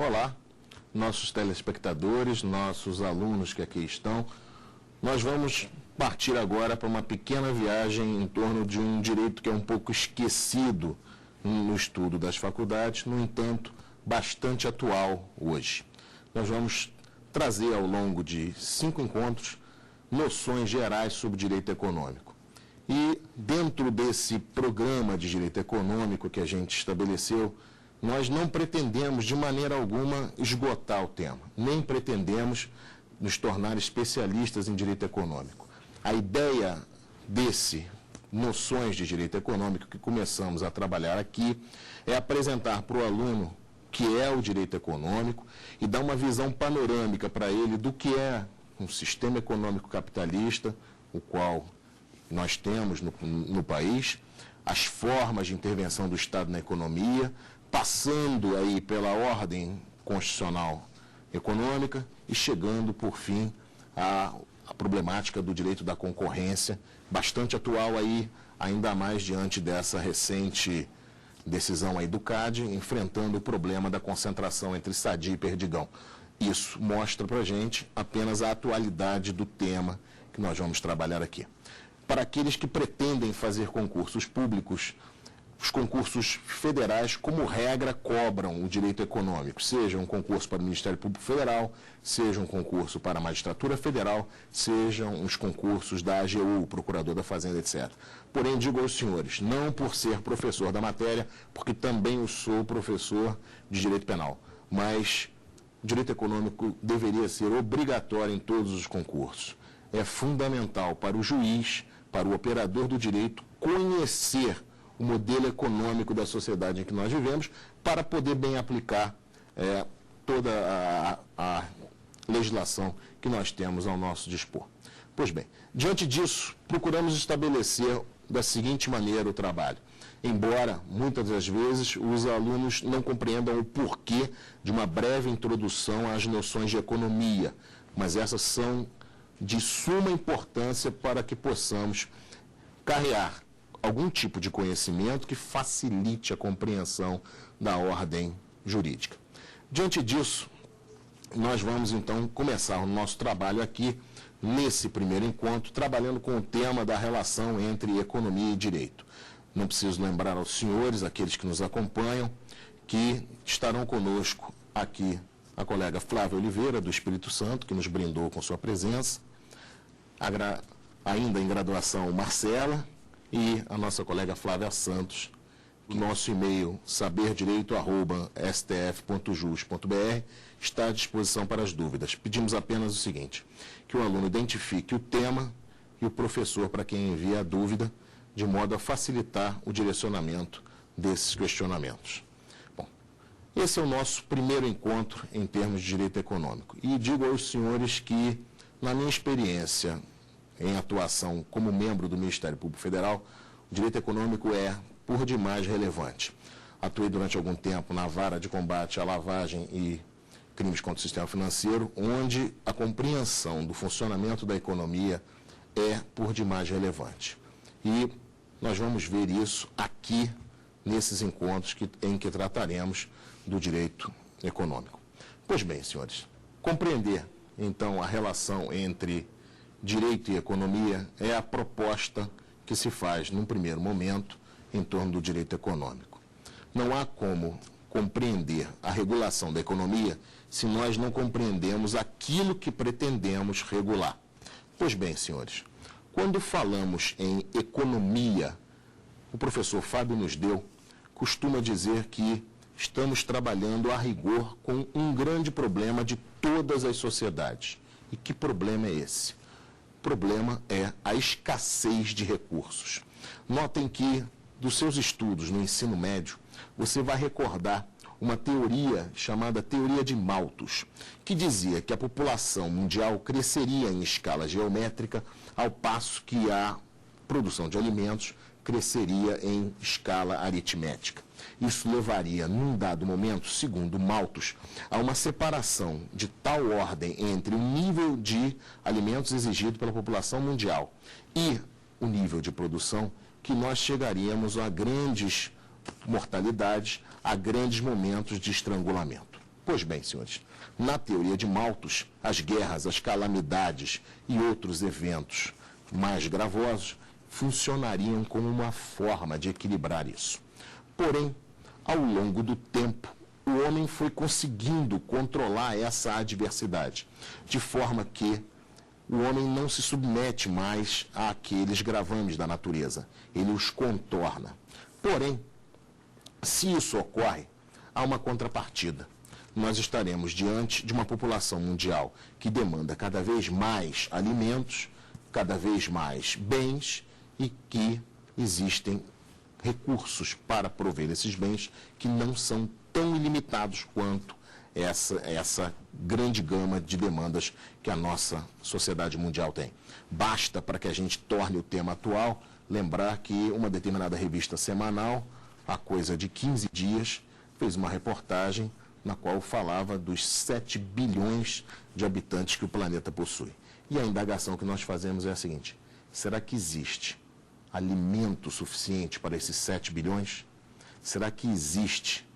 Olá, nossos telespectadores, nossos alunos que aqui estão. Nós vamos partir agora para uma pequena viagem em torno de um direito que é um pouco esquecido no estudo das faculdades, no entanto, bastante atual hoje. Nós vamos trazer ao longo de 5 encontros noções gerais sobre direito econômico. E dentro desse programa de direito econômico que a gente estabeleceu, nós não pretendemos de maneira alguma esgotar o tema, nem pretendemos nos tornar especialistas em direito econômico. A ideia desse noções de direito econômico que começamos a trabalhar aqui é apresentar para o aluno o que é o direito econômico e dar uma visão panorâmica para ele do que é um sistema econômico capitalista, o qual nós temos no país, as formas de intervenção do Estado na economia, passando aí pela ordem constitucional econômica e chegando, por fim, à problemática do direito da concorrência, bastante atual aí, ainda mais diante dessa recente decisão aí do CAD, enfrentando o problema da concentração entre Sadia e Perdigão. Isso mostra para a gente apenas a atualidade do tema que nós vamos trabalhar aqui. Para aqueles que pretendem fazer concursos públicos, os concursos federais, como regra, cobram o direito econômico, seja um concurso para o Ministério Público Federal, seja um concurso para a Magistratura Federal, sejam os concursos da AGU, Procurador da Fazenda, etc. Porém, digo aos senhores, não por ser professor da matéria, porque também eu sou professor de Direito Penal, mas o direito econômico deveria ser obrigatório em todos os concursos. É fundamental para o juiz, para o operador do direito, conhecer o modelo econômico da sociedade em que nós vivemos, para poder bem aplicar toda a legislação que nós temos ao nosso dispor. Pois bem, diante disso, procuramos estabelecer da seguinte maneira o trabalho. Embora, muitas das vezes, os alunos não compreendam o porquê de uma breve introdução às noções de economia, mas essas são de suma importância para que possamos carrear algum tipo de conhecimento que facilite a compreensão da ordem jurídica. Diante disso, nós vamos então começar o nosso trabalho aqui, nesse primeiro encontro, trabalhando com o tema da relação entre economia e direito. Não preciso lembrar aos senhores, aqueles que nos acompanham, que estarão conosco aqui a colega Flávia Oliveira, do Espírito Santo, que nos brindou com sua presença, ainda em graduação Marcela, e a nossa colega Flávia Santos. Nosso e-mail saberdireito@stf.jus.br está à disposição para as dúvidas. Pedimos apenas o seguinte, que o aluno identifique o tema e o professor para quem envia a dúvida, de modo a facilitar o direcionamento desses questionamentos. Bom, esse é o nosso primeiro encontro em termos de direito econômico. E digo aos senhores que, na minha experiência em atuação como membro do Ministério Público Federal, o direito econômico é, por demais, relevante. Atuei durante algum tempo na Vara de Combate à Lavagem e Crimes contra o Sistema Financeiro, onde a compreensão do funcionamento da economia é, por demais, relevante. E nós vamos ver isso aqui, nesses encontros em que trataremos do direito econômico. Pois bem, senhores, compreender, então, a relação entre direito e economia é a proposta que se faz, num primeiro momento, em torno do direito econômico. Não há como compreender a regulação da economia se nós não compreendemos aquilo que pretendemos regular. Pois bem, senhores, quando falamos em economia, o professor Fábio Nusdeu costuma dizer que estamos trabalhando a rigor com um grande problema de todas as sociedades. E que problema é esse? O problema é a escassez de recursos. Notem que, dos seus estudos no ensino médio, você vai recordar uma teoria chamada teoria de Malthus, que dizia que a população mundial cresceria em escala geométrica, ao passo que a produção de alimentos cresceria em escala aritmética. Isso levaria, num dado momento, segundo Malthus, a uma separação de tal ordem entre o nível de alimentos exigido pela população mundial e o nível de produção, que nós chegaríamos a grandes mortalidades, a grandes momentos de estrangulamento. Pois bem, senhores, na teoria de Malthus, as guerras, as calamidades e outros eventos mais gravosos funcionariam como uma forma de equilibrar isso. Porém, ao longo do tempo, o homem foi conseguindo controlar essa adversidade, de forma que o homem não se submete mais àqueles gravames da natureza, ele os contorna. Porém, se isso ocorre, há uma contrapartida. Nós estaremos diante de uma população mundial que demanda cada vez mais alimentos, cada vez mais bens e que existem recursos para prover esses bens que não são tão ilimitados quanto essa grande gama de demandas que a nossa sociedade mundial tem. Basta, para que a gente torne o tema atual, lembrar que uma determinada revista semanal, há coisa de 15 dias, fez uma reportagem na qual falava dos 7 bilhões de habitantes que o planeta possui. E a indagação que nós fazemos é a seguinte: será que existe alimento suficiente para esses 7 bilhões? Será que existe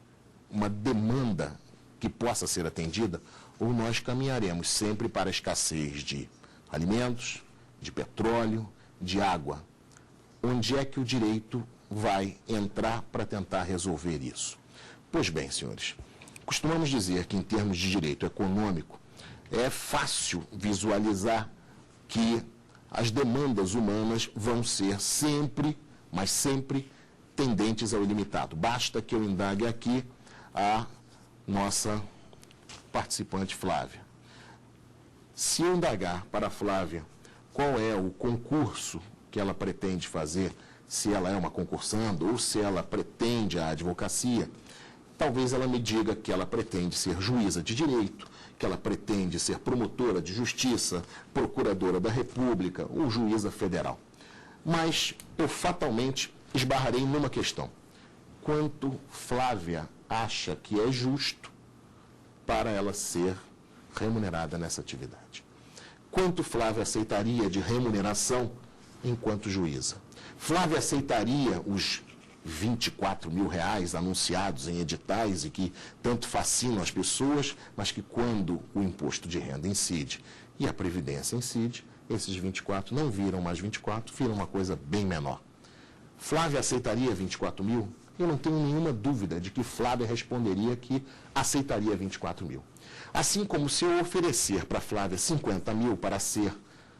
uma demanda que possa ser atendida? Ou nós caminharemos sempre para a escassez de alimentos, de petróleo, de água? Onde é que o direito vai entrar para tentar resolver isso? Pois bem, senhores, costumamos dizer que em termos de direito econômico é fácil visualizar que as demandas humanas vão ser sempre, mas sempre, tendentes ao ilimitado. Basta que eu indague aqui a nossa participante Flávia. Se eu indagar para a Flávia qual é o concurso que ela pretende fazer, se ela é uma concursanda ou se ela pretende a advocacia, talvez ela me diga que ela pretende ser juíza de direito, que ela pretende ser promotora de justiça, procuradora da República ou juíza federal. Mas eu fatalmente esbarrarei numa questão: quanto Flávia acha que é justo para ela ser remunerada nessa atividade? Quanto Flávia aceitaria de remuneração enquanto juíza? Flávia aceitaria os 24 mil reais anunciados em editais e que tanto fascinam as pessoas, mas que quando o imposto de renda incide e a Previdência incide, esses 24 não viram mais 24, viram uma coisa bem menor? Flávia aceitaria 24 mil? Eu não tenho nenhuma dúvida de que Flávia responderia que aceitaria 24 mil. Assim como se eu oferecer para Flávia 50 mil para ser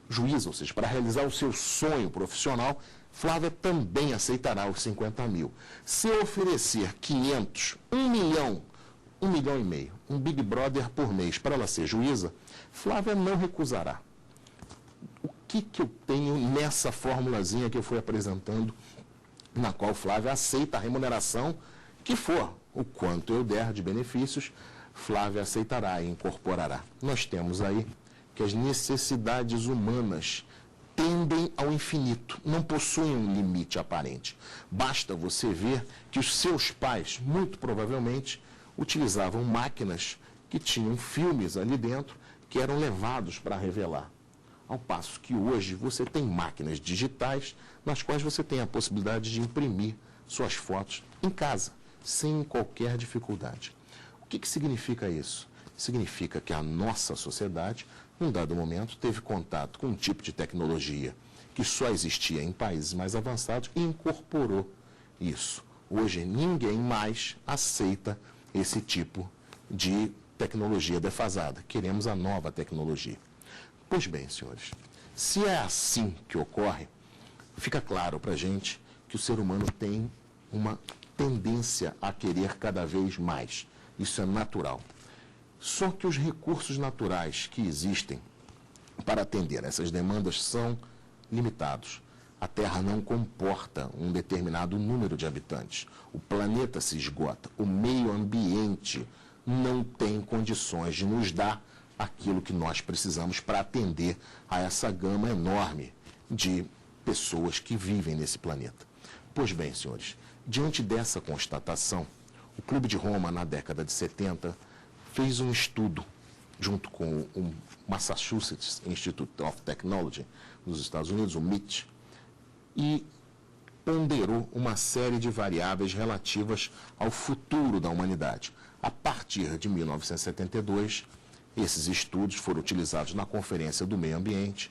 juíza, ou seja, para realizar o seu sonho profissional, Flávia também aceitará os 50 mil. Se eu oferecer 500, 1 milhão, 1 milhão e meio, um Big Brother por mês para ela ser juíza, Flávia não recusará. O que eu tenho nessa formulazinha que eu fui apresentando, na qual Flávia aceita a remuneração que for, o quanto eu der de benefícios, Flávia aceitará e incorporará. Nós temos aí que as necessidades humanas tendem ao infinito, não possuem um limite aparente. Basta você ver que os seus pais, muito provavelmente, utilizavam máquinas que tinham filmes ali dentro que eram levados para revelar. Ao passo que hoje você tem máquinas digitais nas quais você tem a possibilidade de imprimir suas fotos em casa, sem qualquer dificuldade. O que significa isso? Significa que a nossa sociedade, num dado momento, teve contato com um tipo de tecnologia que só existia em países mais avançados e incorporou isso. Hoje, ninguém mais aceita esse tipo de tecnologia defasada. Queremos a nova tecnologia. Pois bem, senhores, se é assim que ocorre, fica claro para a gente que o ser humano tem uma tendência a querer cada vez mais. Isso é natural. Só que os recursos naturais que existem para atender essas demandas são limitados. A Terra não comporta um determinado número de habitantes. O planeta se esgota. O meio ambiente não tem condições de nos dar aquilo que nós precisamos para atender a essa gama enorme de pessoas que vivem nesse planeta. Pois bem, senhores, diante dessa constatação, o Clube de Roma, na década de 70, fez um estudo junto com o Massachusetts Institute of Technology nos Estados Unidos, o MIT, e ponderou uma série de variáveis relativas ao futuro da humanidade, A partir de 1972, esses estudos foram utilizados na Conferência do Meio Ambiente,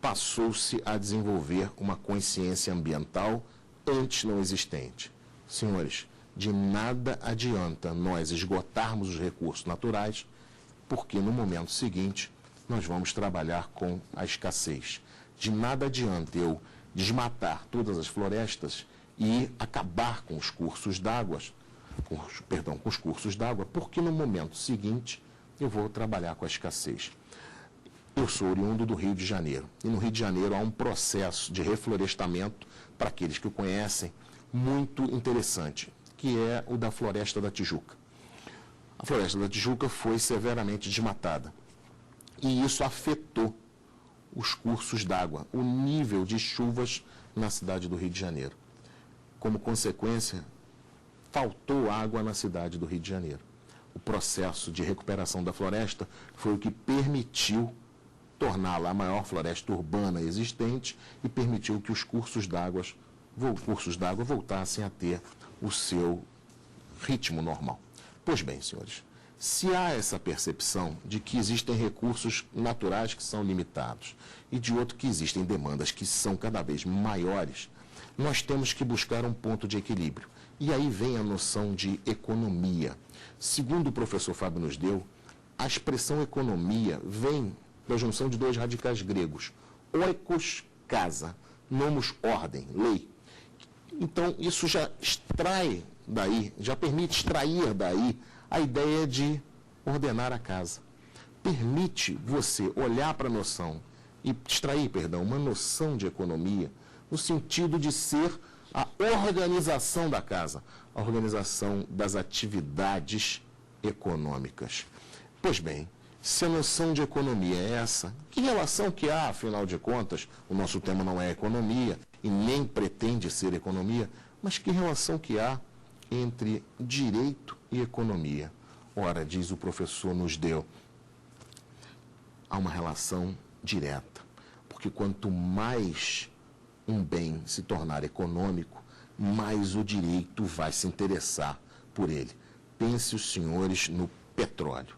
passou-se a desenvolver uma consciência ambiental antes não existente. Senhores, de nada adianta nós esgotarmos os recursos naturais, porque no momento seguinte nós vamos trabalhar com a escassez. De nada adianta eu desmatar todas as florestas e acabar com os cursos d'água, com os cursos d'água, porque no momento seguinte eu vou trabalhar com a escassez. Eu sou oriundo do Rio de Janeiro, e no Rio de Janeiro há um processo de reflorestamento, para aqueles que o conhecem, muito interessante, que é o da Floresta da Tijuca. A Floresta da Tijuca foi severamente desmatada, e isso afetou os cursos d'água, o nível de chuvas na cidade do Rio de Janeiro. Como consequência, faltou água na cidade do Rio de Janeiro. O processo de recuperação da floresta foi o que permitiu torná-la a maior floresta urbana existente e permitiu que os cursos d'água voltassem a ter o seu ritmo normal. Pois bem, senhores, se há essa percepção de que existem recursos naturais que são limitados e de outro que existem demandas que são cada vez maiores, nós temos que buscar um ponto de equilíbrio. E aí vem a noção de economia. Segundo o professor Fábio nos deu, a expressão economia vem da junção de dois radicais gregos, oikos, casa, nomos, ordem, lei. Então, isso já extrai daí, já permite extrair daí a ideia de ordenar a casa. Permite você olhar para a noção e extrair, uma noção de economia no sentido de ser a organização da casa, a organização das atividades econômicas. Pois bem, se a noção de economia é essa, que relação que há, afinal de contas, o nosso tema não é economia e nem pretende ser economia, mas que relação que há entre direito e economia? Ora, diz o professor nos deu, há uma relação direta, porque quanto mais um bem se tornar econômico, mais o direito vai se interessar por ele. Pense os senhores no petróleo.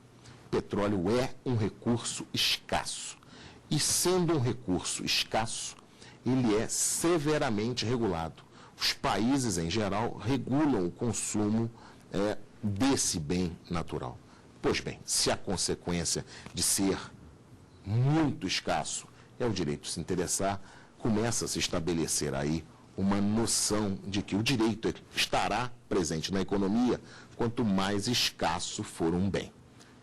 Petróleo é um recurso escasso. E sendo um recurso escasso, ele é severamente regulado. Os países, em geral, regulam o consumo desse bem natural. Pois bem, se a consequência de ser muito escasso é o direito de se interessar, começa a se estabelecer aí uma noção de que o direito estará presente na economia quanto mais escasso for um bem.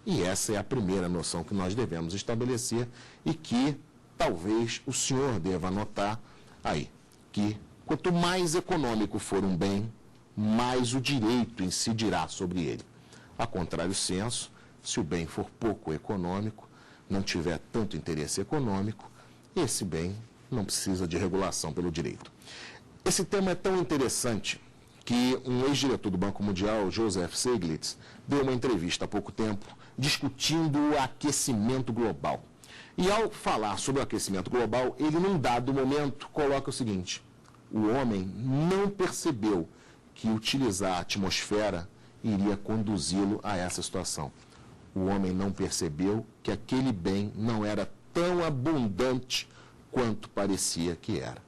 E essa é a primeira noção que nós devemos estabelecer e que talvez o senhor deva anotar aí, que quanto mais econômico for um bem, mais o direito incidirá sobre ele. A contrário senso, se o bem for pouco econômico, não tiver tanto interesse econômico, esse bem não precisa de regulação pelo direito. Esse tema é tão interessante que um ex-diretor do Banco Mundial, Joseph Stiglitz, deu uma entrevista há pouco tempo discutindo o aquecimento global. E ao falar sobre o aquecimento global, ele num dado momento coloca o seguinte: o homem não percebeu que utilizar a atmosfera iria conduzi-lo a essa situação. O homem não percebeu que aquele bem não era tão abundante quanto parecia que era.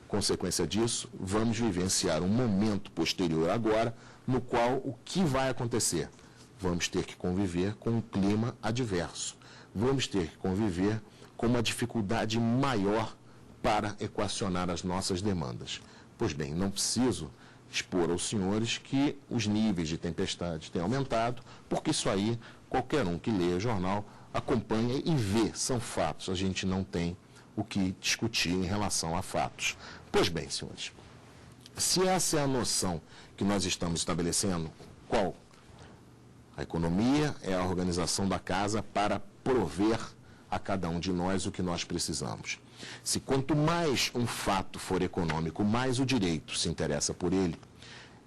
Consequência disso, vamos vivenciar um momento posterior agora, no qual o que vai acontecer? Vamos ter que conviver com um clima adverso. Vamos ter que conviver com uma dificuldade maior para equacionar as nossas demandas. Pois bem, não preciso expor aos senhores que os níveis de tempestade têm aumentado, porque isso aí, qualquer um que leia o jornal acompanha e vê, são fatos. A gente não tem o que discutir em relação a fatos. Pois bem, senhores, se essa é a noção que nós estamos estabelecendo, qual? A economia é a organização da casa para prover a cada um de nós o que nós precisamos. Se quanto mais um fato for econômico, mais o direito se interessa por ele,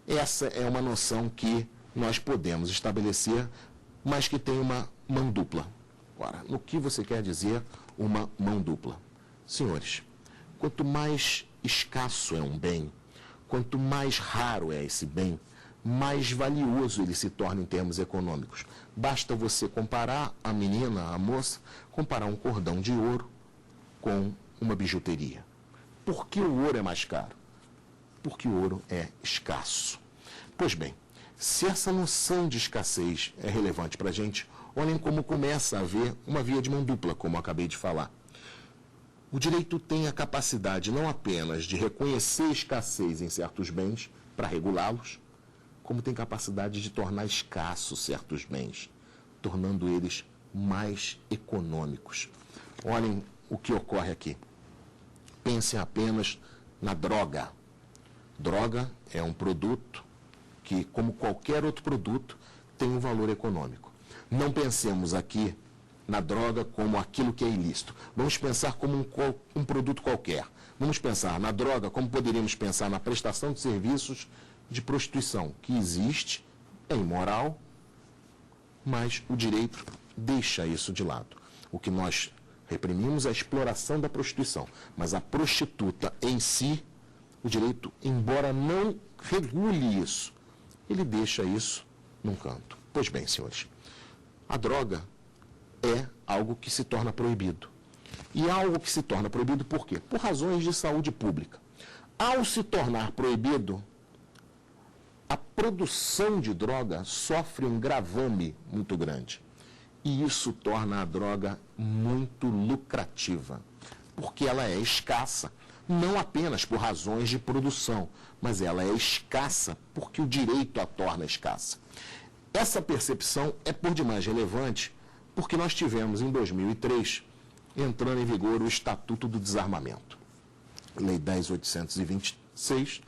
essa é uma noção que nós podemos estabelecer, mas que tem uma mão dupla. Agora, no que você quer dizer uma mão dupla? Senhores, quanto mais escasso é um bem, quanto mais raro é esse bem, mais valioso ele se torna em termos econômicos. Basta você comparar a menina, a moça, comparar um cordão de ouro com uma bijuteria. Por que o ouro é mais caro? Porque o ouro é escasso. Pois bem, se essa noção de escassez é relevante para a gente, olhem como começa a haver uma via de mão dupla, como eu acabei de falar. O direito tem a capacidade não apenas de reconhecer escassez em certos bens para regulá-los, como tem capacidade de tornar escassos certos bens, tornando eles mais econômicos. Olhem o que ocorre aqui. Pensem apenas na droga. Droga é um produto que, como qualquer outro produto, tem um valor econômico. Não pensemos aqui na droga como aquilo que é ilícito. Vamos pensar como um produto qualquer. Vamos pensar na droga como poderíamos pensar na prestação de serviços de prostituição, que existe, é imoral, mas o direito deixa isso de lado. O que nós reprimimos é a exploração da prostituição, mas a prostituta em si, o direito, embora não regule isso, ele deixa isso num canto. Pois bem, senhores, a droga é algo que se torna proibido. E algo que se torna proibido por quê? Por razões de saúde pública. Ao se tornar proibido, a produção de droga sofre um gravame muito grande. E isso torna a droga muito lucrativa, porque ela é escassa, não apenas por razões de produção, mas ela é escassa porque o direito a torna escassa. Essa percepção é por demais relevante porque nós tivemos, em 2003, entrando em vigor o Estatuto do Desarmamento, Lei 10.826,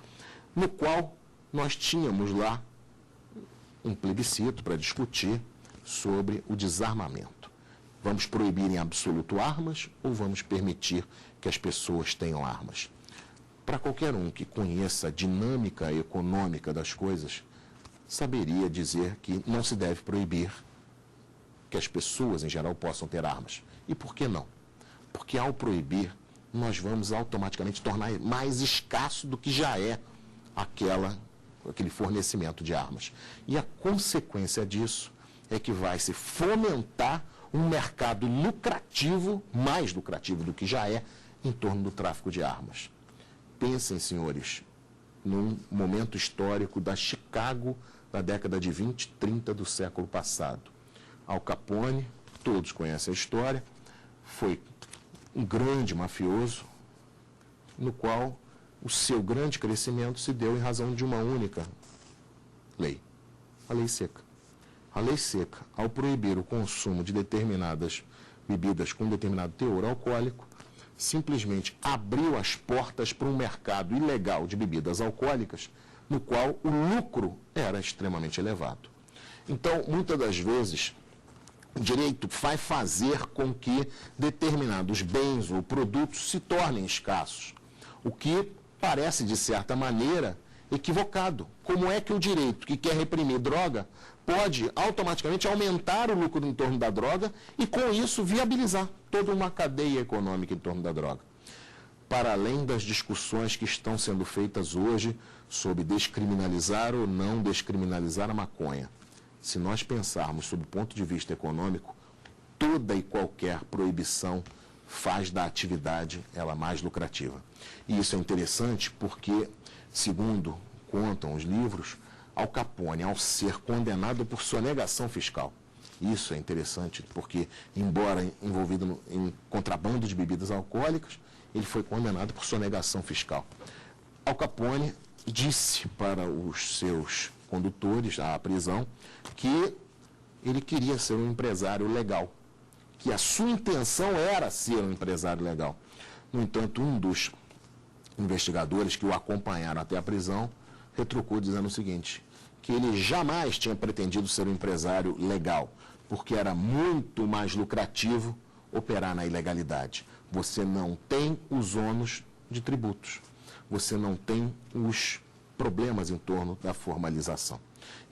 no qual nós tínhamos lá um plebiscito para discutir sobre o desarmamento. Vamos proibir em absoluto armas ou vamos permitir que as pessoas tenham armas? Para qualquer um que conheça a dinâmica econômica das coisas, saberia dizer que não se deve proibir que as pessoas, em geral, possam ter armas. E por que não? Porque ao proibir, nós vamos automaticamente tornar mais escasso do que já é aquele fornecimento de armas. E a consequência disso é que vai se fomentar um mercado lucrativo, mais lucrativo do que já é, em torno do tráfico de armas. Pensem, senhores, num momento histórico da Chicago da década de 20, 30 do século passado. Al Capone, todos conhecem a história, foi um grande mafioso, no qual o seu grande crescimento se deu em razão de uma única lei, a lei seca. A lei seca, ao proibir o consumo de determinadas bebidas com determinado teor alcoólico, simplesmente abriu as portas para um mercado ilegal de bebidas alcoólicas, no qual o lucro era extremamente elevado. Então, muitas das vezes, o direito vai fazer com que determinados bens ou produtos se tornem escassos, o que parece, de certa maneira, equivocado. Como é que o direito que quer reprimir droga pode automaticamente aumentar o lucro em torno da droga e, com isso, viabilizar toda uma cadeia econômica em torno da droga? Para além das discussões que estão sendo feitas hoje sobre descriminalizar ou não descriminalizar a maconha, se nós pensarmos sob o ponto de vista econômico, toda e qualquer proibição faz da atividade ela mais lucrativa. E isso é interessante porque, segundo contam os livros, Al Capone, ao ser condenado por sonegação fiscal, isso é interessante porque, embora envolvido em contrabando de bebidas alcoólicas, ele foi condenado por sonegação fiscal. Al Capone disse para os seus condutores à prisão que ele queria ser um empresário legal, que a sua intenção era ser um empresário legal. No entanto, um dos investigadores que o acompanharam até a prisão retrucou dizendo o seguinte, que ele jamais tinha pretendido ser um empresário legal, porque era muito mais lucrativo operar na ilegalidade. Você não tem os ônus de tributos, você não tem os problemas em torno da formalização.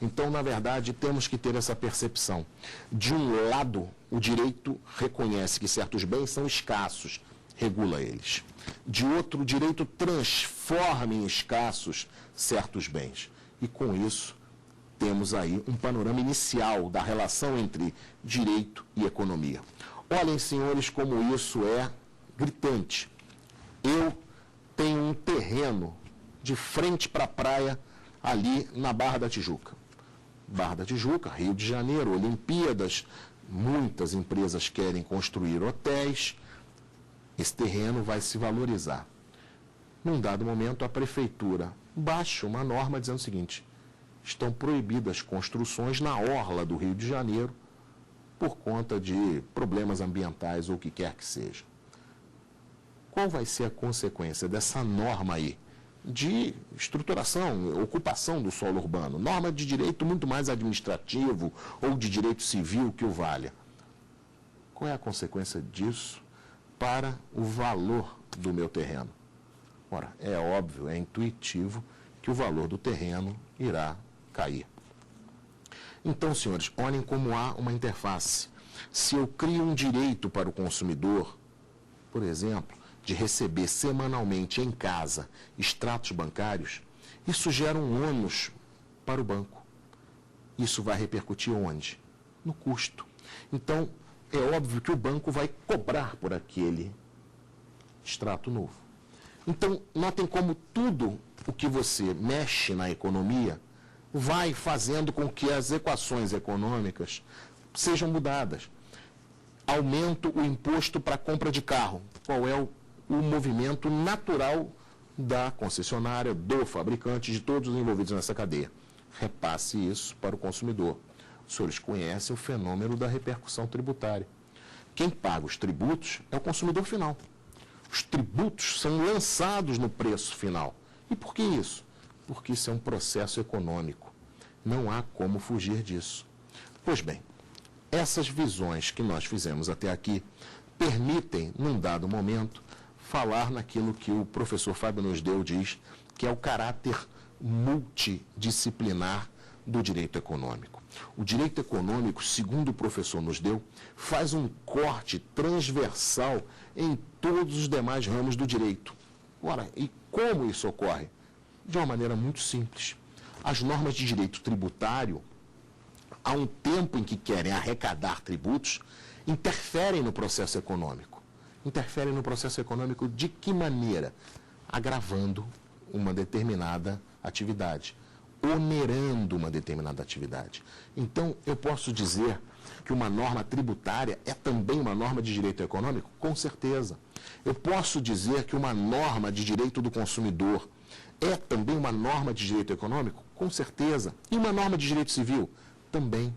Então, na verdade, temos que ter essa percepção. De um lado, o direito reconhece que certos bens são escassos, regula eles. De outro, o direito transforma em escassos certos bens. E, com isso, temos aí um panorama inicial da relação entre direito e economia. Olhem, senhores, como isso é gritante. Eu tenho um terreno de frente para a praia ali na Barra da Tijuca. Barra da Tijuca, Rio de Janeiro, Olimpíadas, muitas empresas querem construir hotéis. Esse terreno vai se valorizar. Num dado momento, a prefeitura baixa uma norma dizendo o seguinte: estão proibidas construções na orla do Rio de Janeiro por conta de problemas ambientais ou o que quer que seja. Qual vai ser a consequência dessa norma aí de estruturação, ocupação do solo urbano? Norma de direito muito mais administrativo ou de direito civil que o valha. Qual é a consequência disso para o valor do meu terreno? Ora, é óbvio, é intuitivo que o valor do terreno irá cair. Então, senhores, olhem como há uma interface. Se eu crio um direito para o consumidor, por exemplo, de receber semanalmente em casa extratos bancários, isso gera um ônus para o banco. Isso vai repercutir onde? No custo. Então, é óbvio que o banco vai cobrar por aquele extrato novo. Então, notem como tudo o que você mexe na economia vai fazendo com que as equações econômicas sejam mudadas. Aumento o imposto para a compra de carro. Qual é o movimento natural da concessionária, do fabricante, de todos os envolvidos nessa cadeia? Repasse isso para o consumidor. Os senhores conhecem o fenômeno da repercussão tributária. Quem paga os tributos é o consumidor final. Os tributos são lançados no preço final. E por que isso? Porque isso é um processo econômico. Não há como fugir disso. Pois bem, essas visões que nós fizemos até aqui permitem, num dado momento, falar naquilo que o professor Fábio Nosdeu diz, que é o caráter multidisciplinar do direito econômico. O direito econômico, segundo o professor Nosdeu, faz um corte transversal em todos os demais ramos do direito. Ora, e como isso ocorre? De uma maneira muito simples. As normas de direito tributário, há um tempo em que querem arrecadar tributos, interferem no processo econômico. Interferem no processo econômico de que maneira? Agravando uma determinada atividade, onerando uma determinada atividade. Então, eu posso dizer que uma norma tributária é também uma norma de direito econômico? Com certeza. Eu posso dizer que uma norma de direito do consumidor é também uma norma de direito econômico? Com certeza. E uma norma de direito civil? Também.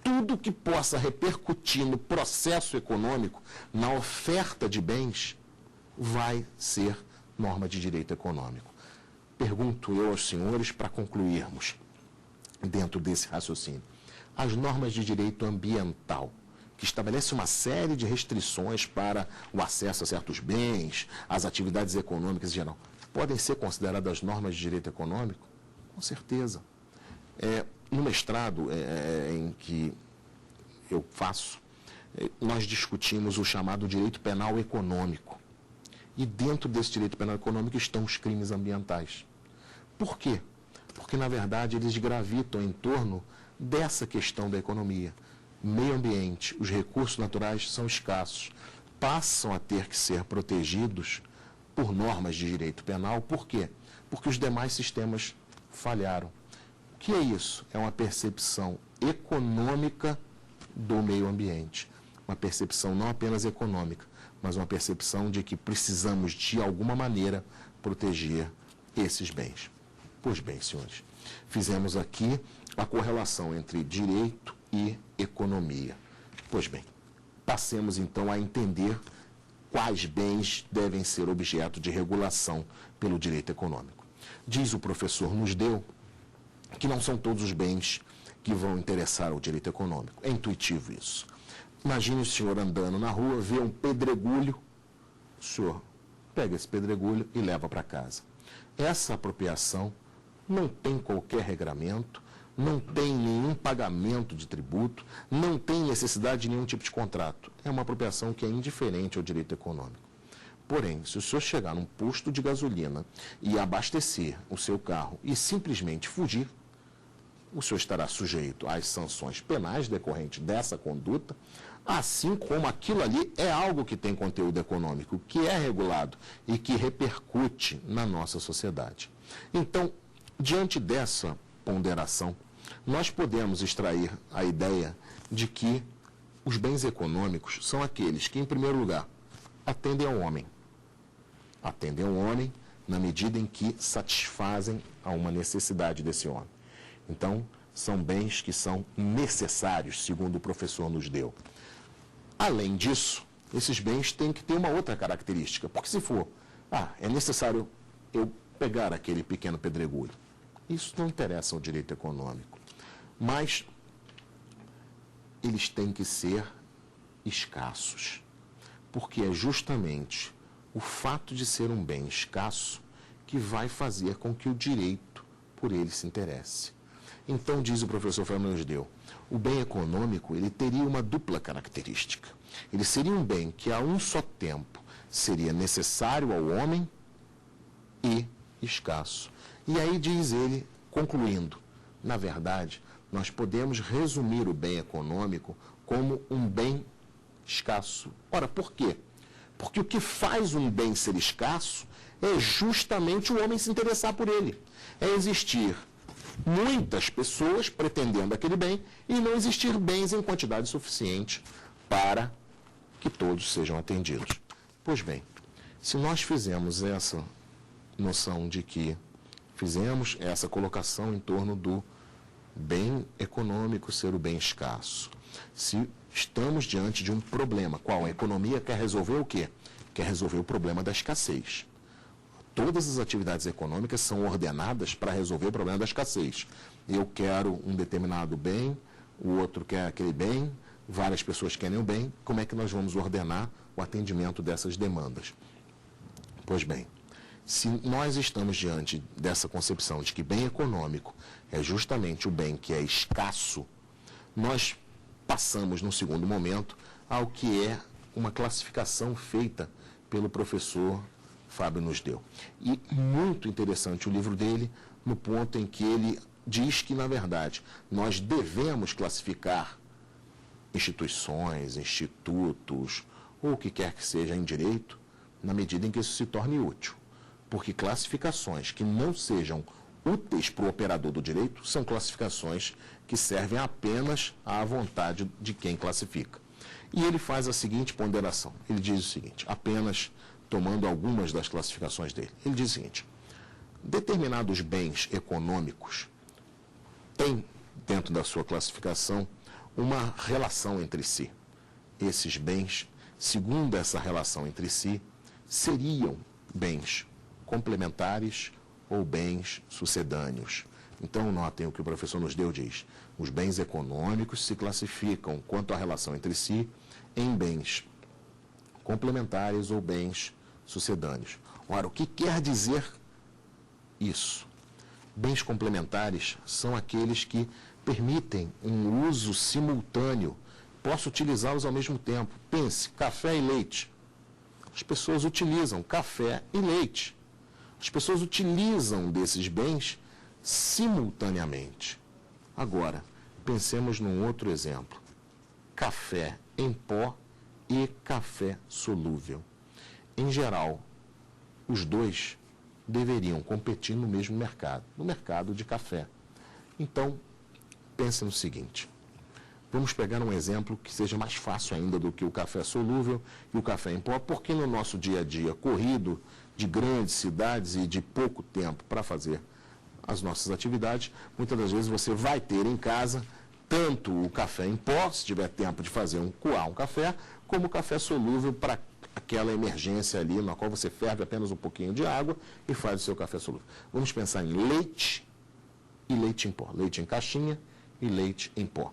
Tudo que possa repercutir no processo econômico, na oferta de bens, vai ser norma de direito econômico. Pergunto eu aos senhores para concluirmos, dentro desse raciocínio, as normas de direito ambiental, que estabelecem uma série de restrições para o acesso a certos bens, as atividades econômicas em geral, podem ser consideradas normas de direito econômico? Com certeza. No mestrado em que eu faço, nós discutimos o chamado direito penal econômico. E dentro desse direito penal econômico estão os crimes ambientais. Por quê? Porque, na verdade, eles gravitam em torno dessa questão da economia. Meio ambiente, os recursos naturais são escassos, passam a ter que ser protegidos por normas de direito penal. Por quê? Porque os demais sistemas falharam. O que é isso? É uma percepção econômica do meio ambiente. Uma percepção não apenas econômica, mas uma percepção de que precisamos, de alguma maneira, proteger esses bens. Pois bem, senhores, fizemos aqui a correlação entre direito e economia. Pois bem, passemos então a entender quais bens devem ser objeto de regulação pelo direito econômico. Diz o professor Nosdeu que não são todos os bens que vão interessar ao direito econômico. É intuitivo isso. Imagine o senhor andando na rua, vê um pedregulho, o senhor pega esse pedregulho e leva para casa. Essa apropriação não tem qualquer regramento, não tem nenhum pagamento de tributo, não tem necessidade de nenhum tipo de contrato. É uma apropriação que é indiferente ao direito econômico. Porém, se o senhor chegar num posto de gasolina e abastecer o seu carro e simplesmente fugir, o senhor estará sujeito às sanções penais decorrentes dessa conduta, assim como aquilo ali é algo que tem conteúdo econômico, que é regulado e que repercute na nossa sociedade. Então, diante dessa ponderação, nós podemos extrair a ideia de que os bens econômicos são aqueles que, em primeiro lugar, atendem ao homem. Atendem ao homem na medida em que satisfazem a uma necessidade desse homem. Então, são bens que são necessários, segundo o professor nos deu. Além disso, esses bens têm que ter uma outra característica, porque se for, é necessário eu pegar aquele pequeno pedregulho, isso não interessa ao direito econômico, mas eles têm que ser escassos, porque é justamente o fato de ser um bem escasso que vai fazer com que o direito por ele se interesse. Então, diz o professor Fábio nos deu, o bem econômico ele teria uma dupla característica. Ele seria um bem que a um só tempo seria necessário ao homem e escasso. E aí diz ele, concluindo, na verdade, nós podemos resumir o bem econômico como um bem escasso. Ora, por quê? Porque o que faz um bem ser escasso é justamente o homem se interessar por ele. É existir muitas pessoas pretendendo aquele bem e não existir bens em quantidade suficiente para que todos sejam atendidos. Pois bem, se nós fizemos essa noção de que fizemos essa colocação em torno do bem econômico ser o bem escasso, se estamos diante de um problema, qual a economia quer resolver o quê? Quer resolver o problema da escassez. Todas as atividades econômicas são ordenadas para resolver o problema da escassez. Eu quero um determinado bem, o outro quer aquele bem, várias pessoas querem o bem, como é que nós vamos ordenar o atendimento dessas demandas? Pois bem, se nós estamos diante dessa concepção de que bem econômico é justamente o bem que é escasso, nós passamos, num segundo momento, ao que é uma classificação feita pelo professor Fábio nos deu. E muito interessante o livro dele, no ponto em que ele diz que, na verdade, nós devemos classificar instituições, institutos, ou o que quer que seja em direito, na medida em que isso se torne útil. Porque classificações que não sejam úteis para o operador do direito são classificações que servem apenas à vontade de quem classifica. E ele faz a seguinte ponderação. Ele diz o seguinte, apenas tomando algumas das classificações dele. Ele diz o seguinte, determinados bens econômicos têm, dentro da sua classificação, uma relação entre si. Esses bens, segundo essa relação entre si, seriam bens complementares ou bens sucedâneos. Então, notem o que o professor nos deu, diz, os bens econômicos se classificam, quanto à relação entre si, em bens complementares ou bens sucedâneos. Ora, o que quer dizer isso? Bens complementares são aqueles que permitem um uso simultâneo. Posso utilizá-los ao mesmo tempo. Pense, café e leite. As pessoas utilizam café e leite. As pessoas utilizam desses bens simultaneamente. Agora, pensemos num outro exemplo. Café em pó e café solúvel. Em geral, os dois deveriam competir no mesmo mercado, no mercado de café. Então, pense no seguinte, vamos pegar um exemplo que seja mais fácil ainda do que o café solúvel e o café em pó, porque no nosso dia a dia corrido, de grandes cidades e de pouco tempo para fazer as nossas atividades, muitas das vezes você vai ter em casa tanto o café em pó, se tiver tempo de coar um café, como o café solúvel para aquela emergência ali, na qual você ferve apenas um pouquinho de água e faz o seu café solúvel. Vamos pensar em leite e leite em pó. Leite em caixinha e leite em pó.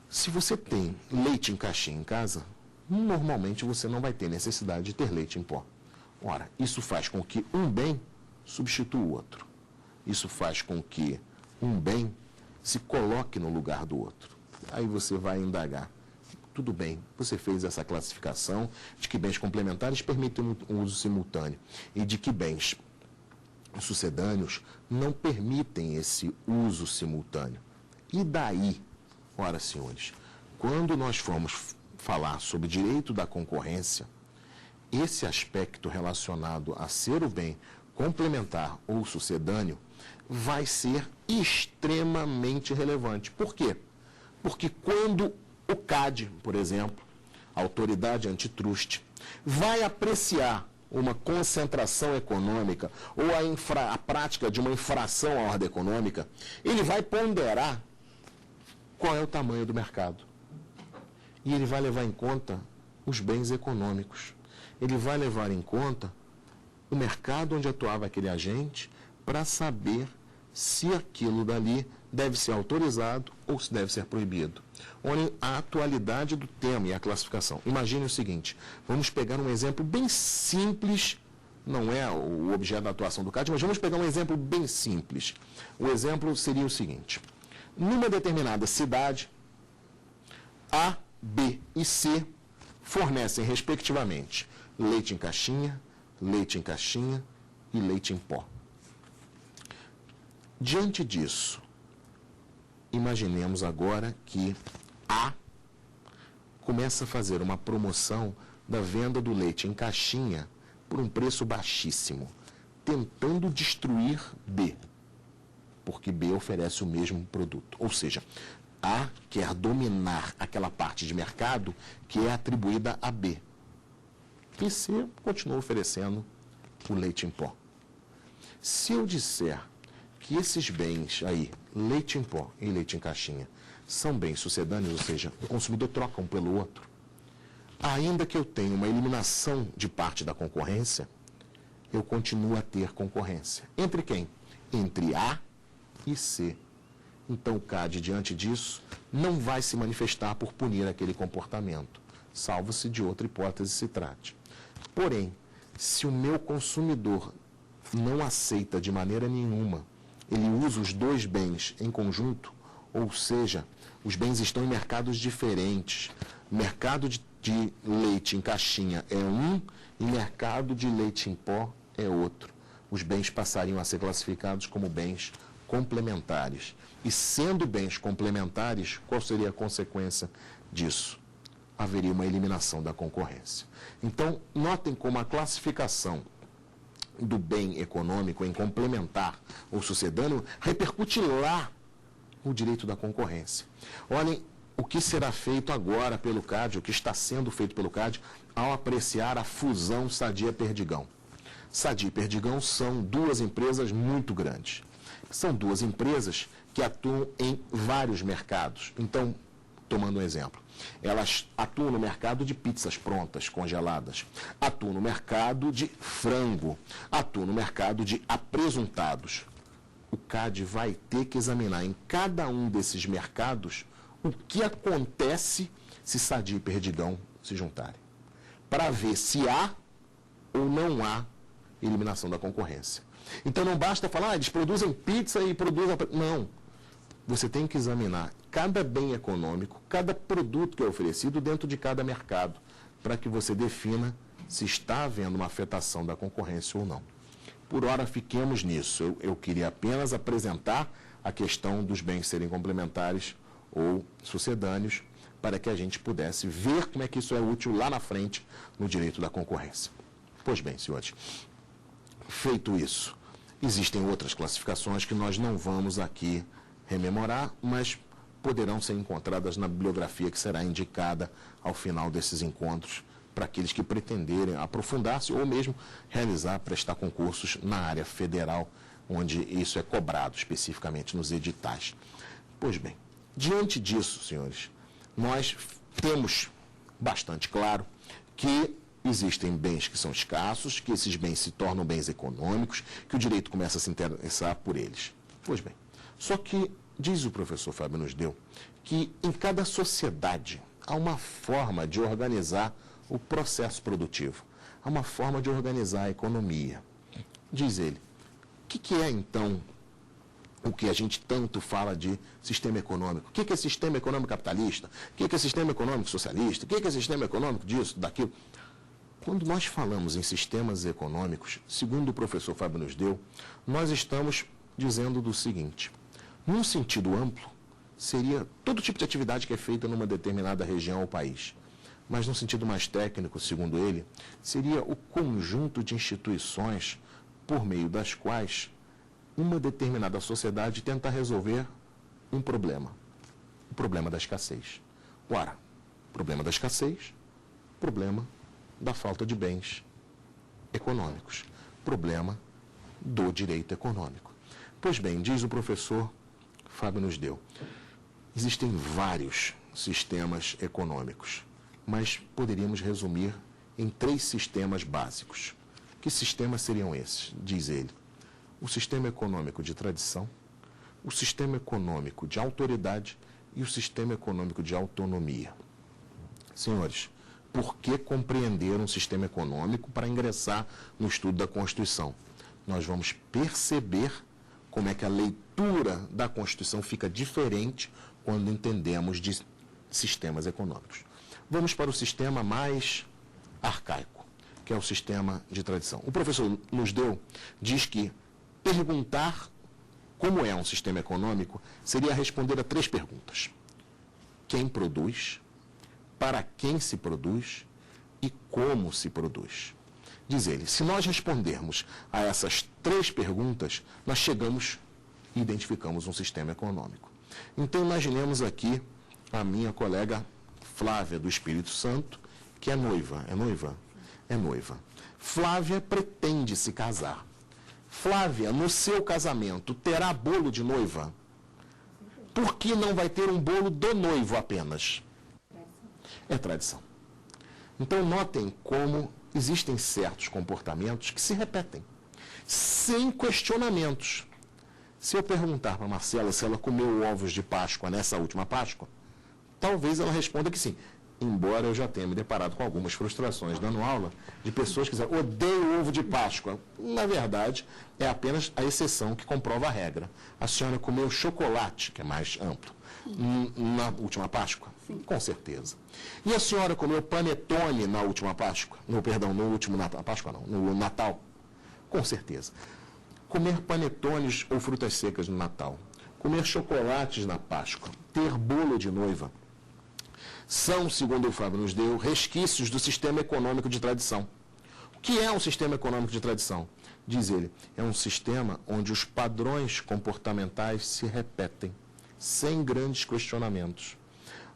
Se você tem leite em caixinha em casa, normalmente você não vai ter necessidade de ter leite em pó. Ora, isso faz com que um bem substitua o outro. Isso faz com que um bem se coloque no lugar do outro. Aí você vai indagar. Tudo bem, você fez essa classificação de que bens complementares permitem um uso simultâneo e de que bens sucedâneos não permitem esse uso simultâneo. E daí, ora, senhores, quando nós formos falar sobre direito da concorrência, esse aspecto relacionado a ser o bem complementar ou sucedâneo vai ser extremamente relevante. Por quê? Porque quando o CAD, por exemplo, a Autoridade Antitruste, vai apreciar uma concentração econômica ou a prática de uma infração à ordem econômica, ele vai ponderar qual é o tamanho do mercado. E ele vai levar em conta os bens econômicos. Ele vai levar em conta o mercado onde atuava aquele agente para saber se aquilo dali deve ser autorizado ou se deve ser proibido. Olhem a atualidade do tema e a classificação. Imagine o seguinte, vamos pegar um exemplo bem simples, não é o objeto da atuação do CAD, mas vamos pegar um exemplo bem simples. O exemplo seria o seguinte, numa determinada cidade, A, B e C fornecem, respectivamente, leite em caixinha e leite em pó. Diante disso, imaginemos agora que A começa a fazer uma promoção da venda do leite em caixinha por um preço baixíssimo, tentando destruir B, porque B oferece o mesmo produto. Ou seja, A quer dominar aquela parte de mercado que é atribuída a B. E C continua oferecendo o leite em pó. Se eu disser que esses bens aí, leite em pó e leite em caixinha, são bens sucedâneos, ou seja, o consumidor troca um pelo outro, ainda que eu tenha uma eliminação de parte da concorrência, eu continuo a ter concorrência. Entre quem? Entre A e C. Então o CAD, diante disso, não vai se manifestar por punir aquele comportamento, salvo se de outra hipótese se trate. Porém, se o meu consumidor não aceita de maneira nenhuma, ele usa os dois bens em conjunto, ou seja, os bens estão em mercados diferentes. Mercado de leite em caixinha é um e mercado de leite em pó é outro. Os bens passariam a ser classificados como bens complementares. E sendo bens complementares, qual seria a consequência disso? Haveria uma eliminação da concorrência. Então, notem como a classificação do bem econômico em complementar ou sucedâneo repercute lá o direito da concorrência. Olhem o que será feito agora pelo CAD, o que está sendo feito pelo CAD ao apreciar a fusão Sadia-Perdigão. Sadia e Perdigão são duas empresas muito grandes. São duas empresas que atuam em vários mercados. Então, tomando um exemplo, elas atuam no mercado de pizzas prontas, congeladas, atuam no mercado de frango, atuam no mercado de apresuntados. O CAD vai ter que examinar em cada um desses mercados o que acontece se Sadia e Perdigão se juntarem, para ver se há ou não há eliminação da concorrência. Então não basta falar, eles produzem pizza e produzem... Não. Você tem que examinar cada bem econômico, cada produto que é oferecido dentro de cada mercado, para que você defina se está havendo uma afetação da concorrência ou não. Por hora, fiquemos nisso. Eu queria apenas apresentar a questão dos bens serem complementares ou sucedâneos, para que a gente pudesse ver como é que isso é útil lá na frente no direito da concorrência. Pois bem, senhores, feito isso, existem outras classificações que nós não vamos aqui rememorar, mas poderão ser encontradas na bibliografia que será indicada ao final desses encontros para aqueles que pretenderem aprofundar-se ou mesmo prestar concursos na área federal, onde isso é cobrado especificamente nos editais. Pois bem, diante disso, senhores, nós temos bastante claro que existem bens que são escassos, que esses bens se tornam bens econômicos, que o direito começa a se interessar por eles. Pois bem, só que, diz o professor Fábio nos deu, que em cada sociedade há uma forma de organizar o processo produtivo, há uma forma de organizar a economia. Diz ele, o que é então o que a gente tanto fala de sistema econômico? O que é sistema econômico capitalista? O que é sistema econômico socialista? O que é sistema econômico disso, daquilo? Quando nós falamos em sistemas econômicos, segundo o professor Fábio nos deu, nós estamos dizendo do seguinte: num sentido amplo, seria todo tipo de atividade que é feita numa determinada região ou país. Mas, num sentido mais técnico, segundo ele, seria o conjunto de instituições por meio das quais uma determinada sociedade tenta resolver um problema, o problema da escassez. Ora, problema da escassez, problema da falta de bens econômicos, problema do direito econômico. Pois bem, diz o professor Fábio nos deu, existem vários sistemas econômicos, mas poderíamos resumir em 3 sistemas básicos. Que sistemas seriam esses? Diz ele. O sistema econômico de tradição, o sistema econômico de autoridade e o sistema econômico de autonomia. Senhores, por que compreender um sistema econômico para ingressar no estudo da Constituição? Nós vamos perceber como é que a leitura da Constituição fica diferente quando entendemos de sistemas econômicos. Vamos para o sistema mais arcaico, que é o sistema de tradição. O professor nos deu, diz que perguntar como é um sistema econômico seria responder a 3 perguntas. Quem produz? Para quem se produz? E como se produz? Diz ele, se nós respondermos a essas 3 perguntas, nós chegamos e identificamos um sistema econômico. Então, imaginemos aqui a minha colega Flávia, do Espírito Santo, que é noiva. É noiva? É noiva. Flávia pretende se casar. Flávia, no seu casamento, terá bolo de noiva? Por que não vai ter um bolo do noivo apenas? É tradição. Então, notem como existem certos comportamentos que se repetem, sem questionamentos. Se eu perguntar para a Marcela se ela comeu ovos de Páscoa nessa última Páscoa, talvez ela responda que sim, embora eu já tenha me deparado com algumas frustrações dando aula de pessoas que dizem, odeio ovo de Páscoa. Na verdade, é apenas a exceção que comprova a regra. A senhora comeu chocolate, que é mais amplo, na última Páscoa? Sim. Com certeza. E a senhora comeu panetone na última Páscoa? No último Natal. Páscoa não, no Natal? Com certeza. Comer panetones ou frutas secas no Natal, comer chocolates na Páscoa, ter bolo de noiva, são, segundo o Fábio nos deu, resquícios do sistema econômico de tradição. O que é um sistema econômico de tradição? Diz ele, é um sistema onde os padrões comportamentais se repetem, sem grandes questionamentos.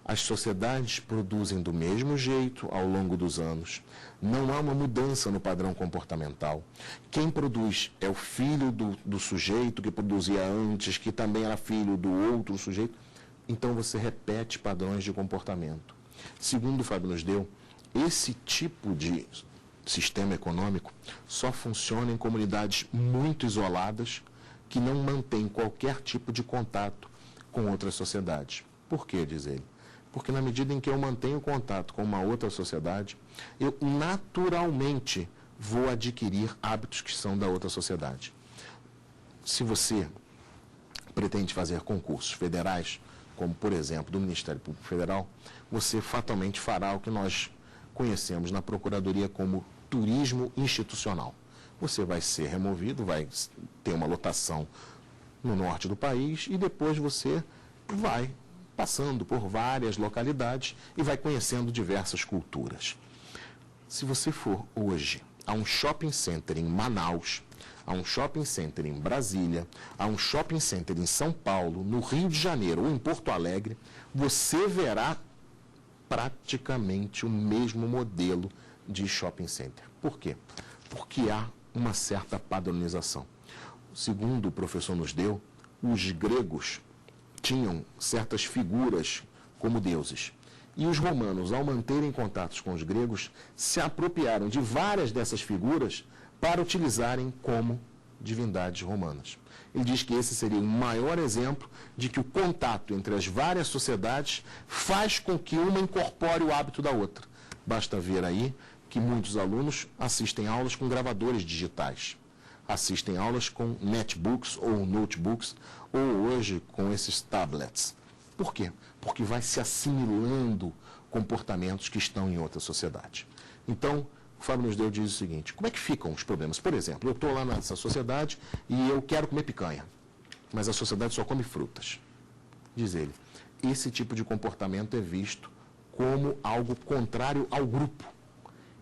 As sociedades produzem do mesmo jeito ao longo dos anos. Não há uma mudança no padrão comportamental. Quem produz é o filho do sujeito que produzia antes, que também era filho do outro sujeito. Então você repete padrões de comportamento. Segundo o Fábio nos deu, esse tipo de sistema econômico só funciona em comunidades muito isoladas que não mantêm qualquer tipo de contato com outras sociedades. Por quê, diz ele? Porque na medida em que eu mantenho contato com uma outra sociedade, eu naturalmente vou adquirir hábitos que são da outra sociedade. Se você pretende fazer concursos federais, como, por exemplo, do Ministério Público Federal, você fatalmente fará o que nós conhecemos na Procuradoria como turismo institucional. Você vai ser removido, vai ter uma lotação no norte do país e depois você vai passando por várias localidades e vai conhecendo diversas culturas. Se você for hoje a um shopping center em Manaus, a um shopping center em Brasília, a um shopping center em São Paulo, no Rio de Janeiro ou em Porto Alegre, você verá praticamente o mesmo modelo de shopping center. Por quê? Porque há uma certa padronização. Segundo o professor nos deu, os gregos tinham certas figuras como deuses. E os romanos, ao manterem contatos com os gregos, se apropriaram de várias dessas figuras para utilizarem como divindades romanas. Ele diz que esse seria o maior exemplo de que o contato entre as várias sociedades faz com que uma incorpore o hábito da outra. Basta ver aí que muitos alunos assistem aulas com gravadores digitais, assistem aulas com netbooks ou notebooks, ou hoje com esses tablets. Por quê? Porque vai se assimilando comportamentos que estão em outra sociedade. Então, o Fábio nos deu diz o seguinte: como é que ficam os problemas? Por exemplo, eu estou lá nessa sociedade e eu quero comer picanha, mas a sociedade só come frutas. Diz ele, esse tipo de comportamento é visto como algo contrário ao grupo.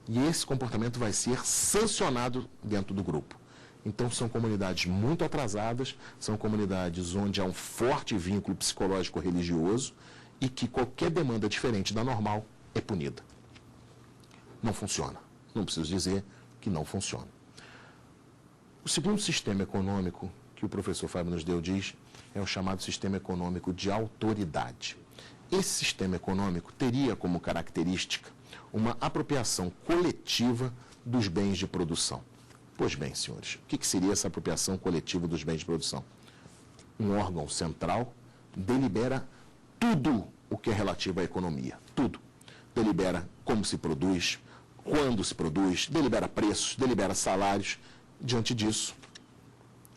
E esse comportamento vai ser sancionado dentro do grupo. Então, são comunidades muito atrasadas, são comunidades onde há um forte vínculo psicológico religioso e que qualquer demanda diferente da normal é punida. Não funciona. Não preciso dizer que não funciona. O segundo sistema econômico que o professor Fábio nos deu diz é o chamado sistema econômico de autoridade. Esse sistema econômico teria como característica uma apropriação coletiva dos bens de produção. Pois bem, senhores, o que seria essa apropriação coletiva dos bens de produção? Um órgão central delibera tudo o que é relativo à economia, tudo. Delibera como se produz, quando se produz, delibera preços, delibera salários. Diante disso,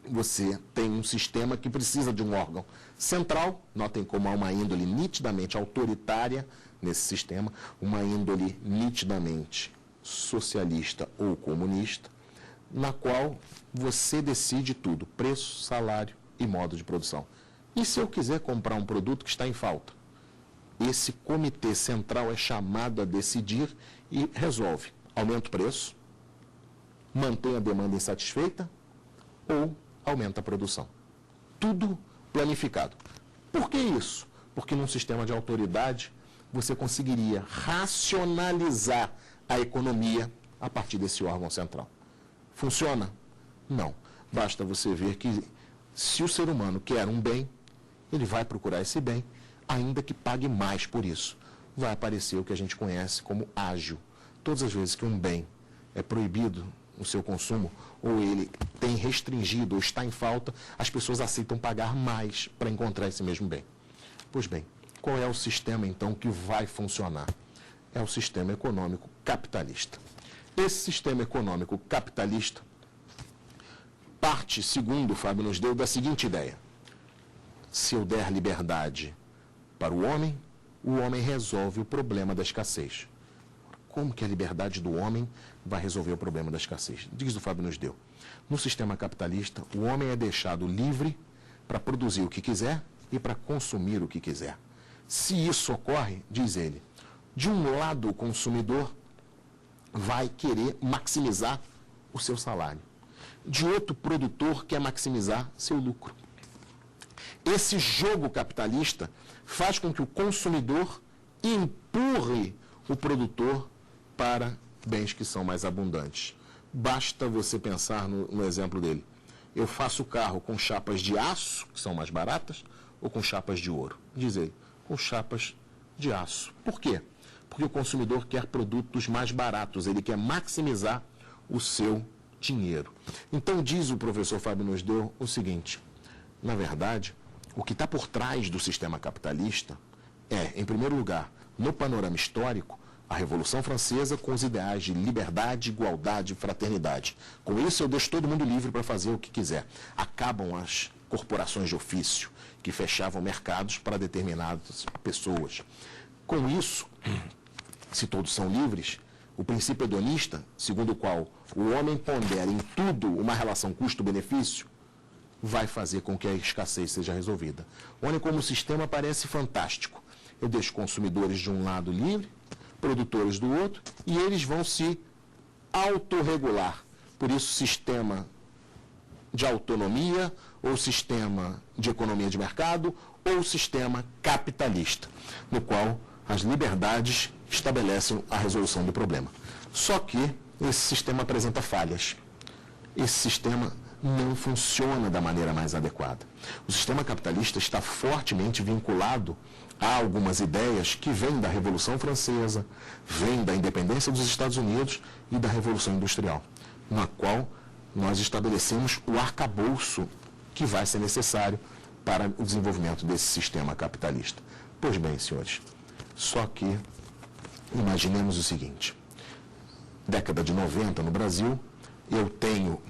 você tem um sistema que precisa de um órgão central. Notem como há uma índole nitidamente autoritária nesse sistema, uma índole nitidamente socialista ou comunista, na qual você decide tudo, preço, salário e modo de produção. E se eu quiser comprar um produto que está em falta? Esse comitê central é chamado a decidir e resolve. Aumenta o preço, mantém a demanda insatisfeita ou aumenta a produção. Tudo planificado. Por que isso? Porque num sistema de autoridade você conseguiria racionalizar a economia a partir desse órgão central. Funciona? Não. Basta você ver que se o ser humano quer um bem, ele vai procurar esse bem, ainda que pague mais por isso. Vai aparecer o que a gente conhece como ágio. Todas as vezes que um bem é proibido o seu consumo, ou ele tem restringido ou está em falta, as pessoas aceitam pagar mais para encontrar esse mesmo bem. Pois bem, qual é o sistema, então, que vai funcionar? É o sistema econômico capitalista. Esse sistema econômico capitalista parte, segundo o Fábio nos deu, da seguinte ideia: se eu der liberdade para o homem resolve o problema da escassez. Como que a liberdade do homem vai resolver o problema da escassez? Diz o Fábio nos deu. No sistema capitalista, o homem é deixado livre para produzir o que quiser e para consumir o que quiser. Se isso ocorre, diz ele, de um lado o consumidor vai querer maximizar o seu salário. De outro, o produtor quer maximizar seu lucro. Esse jogo capitalista faz com que o consumidor empurre o produtor para bens que são mais abundantes. Basta você pensar no exemplo dele. Eu faço carro com chapas de aço, que são mais baratas, ou com chapas de ouro? Diz ele, com chapas de aço. Por quê? Porque o consumidor quer produtos mais baratos, ele quer maximizar o seu dinheiro. Então, diz o professor Fábio nos deu o seguinte: na verdade, o que está por trás do sistema capitalista é, em primeiro lugar, no panorama histórico, a Revolução Francesa com os ideais de liberdade, igualdade e fraternidade. Com isso, eu deixo todo mundo livre para fazer o que quiser. Acabam as corporações de ofício, que fechavam mercados para determinadas pessoas. Com isso, se todos são livres, o princípio hedonista, segundo o qual o homem pondera em tudo uma relação custo-benefício, vai fazer com que a escassez seja resolvida. Olhem como o sistema parece fantástico. Eu deixo consumidores de um lado livre, produtores do outro, e eles vão se autorregular. Por isso, sistema de autonomia, ou sistema de economia de mercado, ou sistema capitalista, no qual as liberdades estabelecem a resolução do problema. Só que esse sistema apresenta falhas. Esse sistema não funciona da maneira mais adequada. O sistema capitalista está fortemente vinculado a algumas ideias que vêm da Revolução Francesa, vêm da independência dos Estados Unidos e da Revolução Industrial, na qual nós estabelecemos o arcabouço que vai ser necessário para o desenvolvimento desse sistema capitalista. Pois bem, senhores, só que imaginemos o seguinte: década de 90 no Brasil, eu tenho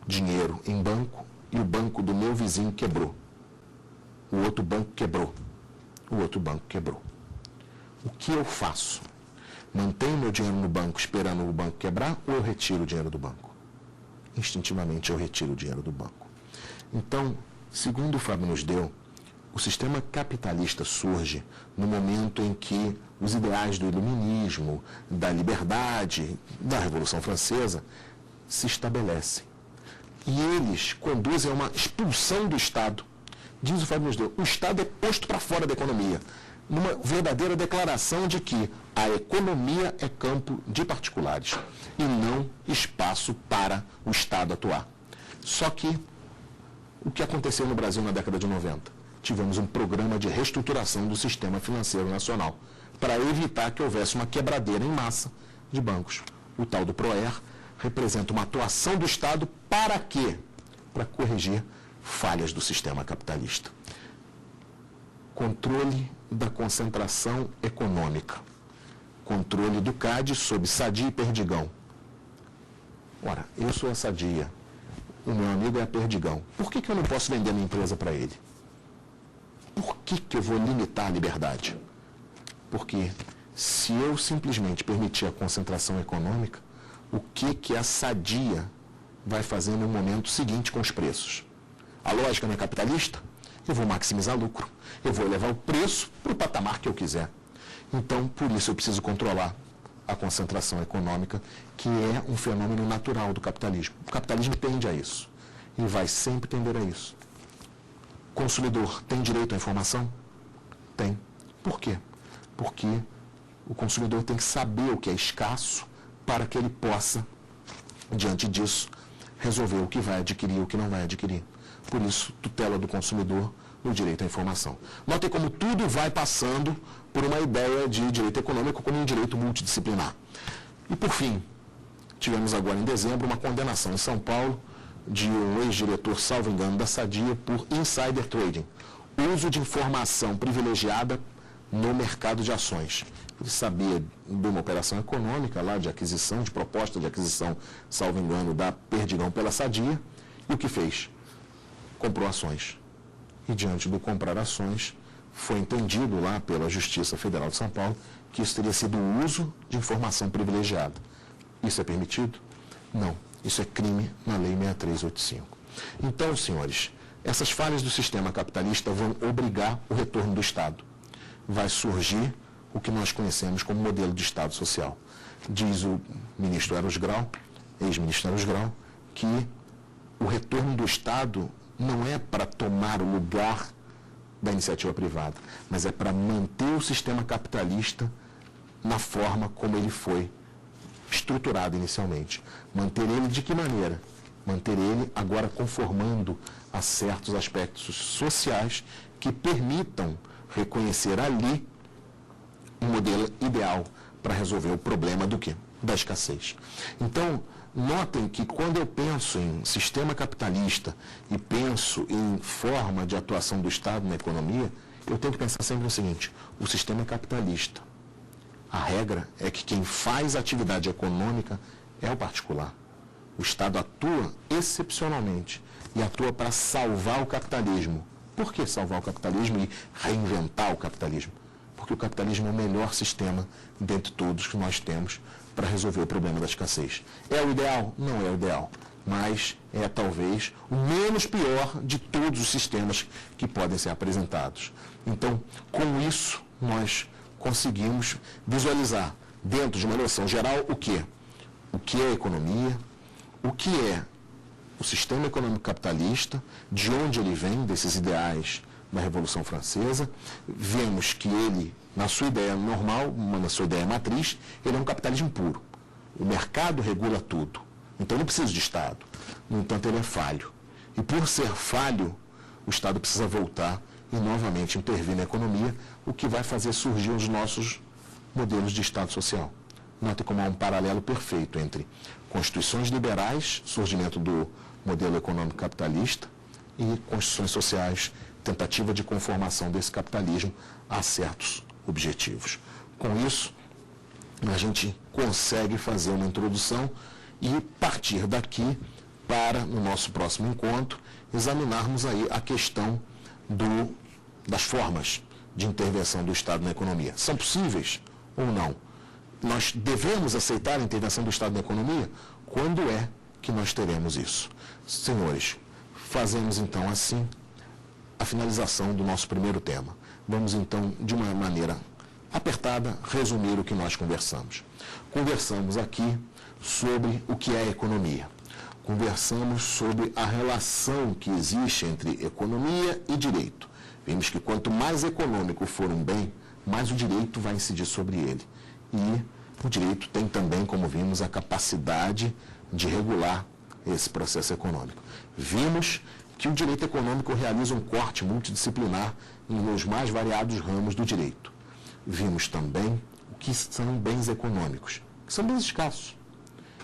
dinheiro em banco e o banco do meu vizinho quebrou. O outro banco quebrou. O outro banco quebrou. O que eu faço? Mantenho meu dinheiro no banco esperando o banco quebrar ou eu retiro o dinheiro do banco? Instintivamente eu retiro o dinheiro do banco. Então, segundo o Fábio nos deu, o sistema capitalista surge no momento em que os ideais do iluminismo, da liberdade, da Revolução Francesa se estabelecem. E eles conduzem a uma expulsão do Estado. Diz o Fábio nos deu, o Estado é posto para fora da economia, numa verdadeira declaração de que a economia é campo de particulares e não espaço para o Estado atuar. Só que o que aconteceu no Brasil na década de 90? Tivemos um programa de reestruturação do sistema financeiro nacional para evitar que houvesse uma quebradeira em massa de bancos. O tal do PROER representa uma atuação do Estado para quê? Para corrigir falhas do sistema capitalista. Controle da concentração econômica. Controle do CAD sob Sadia e Perdigão. Ora, eu sou a Sadia, o meu amigo é a Perdigão. Por que eu não posso vender minha empresa para ele? Por que eu vou limitar a liberdade? Porque se eu simplesmente permitir a concentração econômica, o que a Sadia vai fazer no momento seguinte com os preços? A lógica não é capitalista? Eu vou maximizar lucro. Eu vou levar o preço para o patamar que eu quiser. Então, por isso eu preciso controlar a concentração econômica, que é um fenômeno natural do capitalismo. O capitalismo tende a isso. E vai sempre tender a isso. Consumidor tem direito à informação? Tem. Por quê? Porque o consumidor tem que saber o que é escasso para que ele possa, diante disso, resolver o que vai adquirir e o que não vai adquirir. Por isso, tutela do consumidor no direito à informação. Notem como tudo vai passando por uma ideia de direito econômico como um direito multidisciplinar. E, por fim, tivemos agora em dezembro uma condenação em São Paulo de um ex-diretor, salvo engano, da Sadia por insider trading, uso de informação privilegiada no mercado de ações. Ele sabia de uma operação econômica lá de aquisição, de proposta de aquisição, salvo engano, da Perdigão pela Sadia, e o que fez? Comprou ações. E diante do comprar ações, foi entendido lá pela Justiça Federal de São Paulo que isso teria sido o uso de informação privilegiada. Isso é permitido? Não. Isso é crime na Lei 6385. Então, senhores, essas falhas do sistema capitalista vão obrigar o retorno do Estado. Vai surgir o que nós conhecemos como modelo de Estado social. Diz o ministro Eros Grau, ex-ministro Eros Grau, que o retorno do Estado não é para tomar o lugar da iniciativa privada, mas é para manter o sistema capitalista na forma como ele foi estruturado inicialmente. Manter ele de que maneira? Manter ele agora conformando a certos aspectos sociais que permitam reconhecer ali um modelo ideal para resolver o problema do quê? Da escassez. Então, notem que quando eu penso em sistema capitalista e penso em forma de atuação do Estado na economia, eu tenho que pensar sempre no seguinte: o sistema é capitalista. A regra é que quem faz atividade econômica é o particular. O Estado atua excepcionalmente e atua para salvar o capitalismo. Por que salvar o capitalismo e reinventar o capitalismo? Porque o capitalismo é o melhor sistema dentre todos que nós temos para resolver o problema da escassez. É o ideal? Não é o ideal, mas é talvez o menos pior de todos os sistemas que podem ser apresentados. Então, com isso, nós conseguimos visualizar, dentro de uma noção geral, o quê? O que é a economia, o que é o sistema econômico capitalista, de onde ele vem, desses ideais da Revolução Francesa. Vemos que ele, na sua ideia normal, na sua ideia matriz, ele é um capitalismo puro. O mercado regula tudo. Então não precisa de Estado. No entanto, ele é falho. E por ser falho, o Estado precisa voltar e novamente intervir na economia, o que vai fazer surgir os nossos modelos de Estado social. Note como há um paralelo perfeito entre constituições liberais, surgimento do modelo econômico capitalista, e constituições sociais, tentativa de conformação desse capitalismo a certos objetivos. Com isso, a gente consegue fazer uma introdução e partir daqui para, no nosso próximo encontro, examinarmos aí a questão das formas de intervenção do Estado na economia. São possíveis ou não? nós devemos aceitar a intervenção do Estado na economia? Quando é que nós teremos isso? Senhores, fazemos então assim a finalização do nosso primeiro tema. Vamos então, de uma maneira apertada, resumir o que nós conversamos. Conversamos aqui sobre o que é economia. Conversamos sobre a relação que existe entre economia e direito. Vimos que quanto mais econômico for um bem, mais o direito vai incidir sobre ele. E o direito tem também, como vimos, a capacidade de regular esse processo econômico. Vimos que o direito econômico realiza um corte multidisciplinar nos mais variados ramos do direito. Vimos também o que são bens econômicos, que são bens escassos.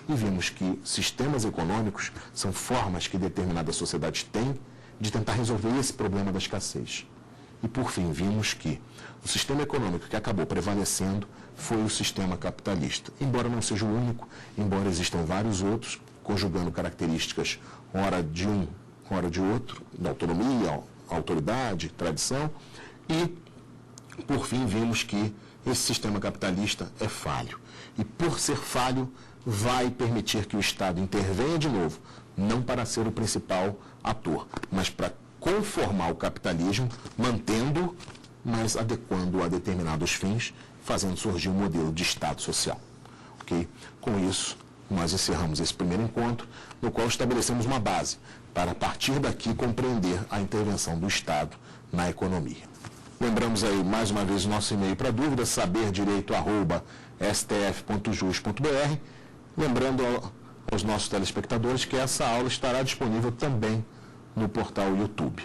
E vimos que sistemas econômicos são formas que determinadas sociedades têm de tentar resolver esse problema da escassez. E, por fim, vimos que o sistema econômico que acabou prevalecendo foi o sistema capitalista. Embora não seja o único, embora existam vários outros, conjugando características, ora de um, ora de outro, da autonomia, autoridade, tradição. E, por fim, vimos que esse sistema capitalista é falho. E, por ser falho, vai permitir que o Estado intervenha de novo, não para ser o principal ator, mas para conformar o capitalismo, mantendo, mas adequando a determinados fins, fazendo surgir um modelo de Estado social. Okay? Com isso, nós encerramos esse primeiro encontro, no qual estabelecemos uma base para, a partir daqui, compreender a intervenção do Estado na economia. Lembramos aí, mais uma vez, o nosso e-mail para dúvidas, saberdireito@stf.jus.br. Lembrando aos nossos telespectadores que essa aula estará disponível também no portal YouTube.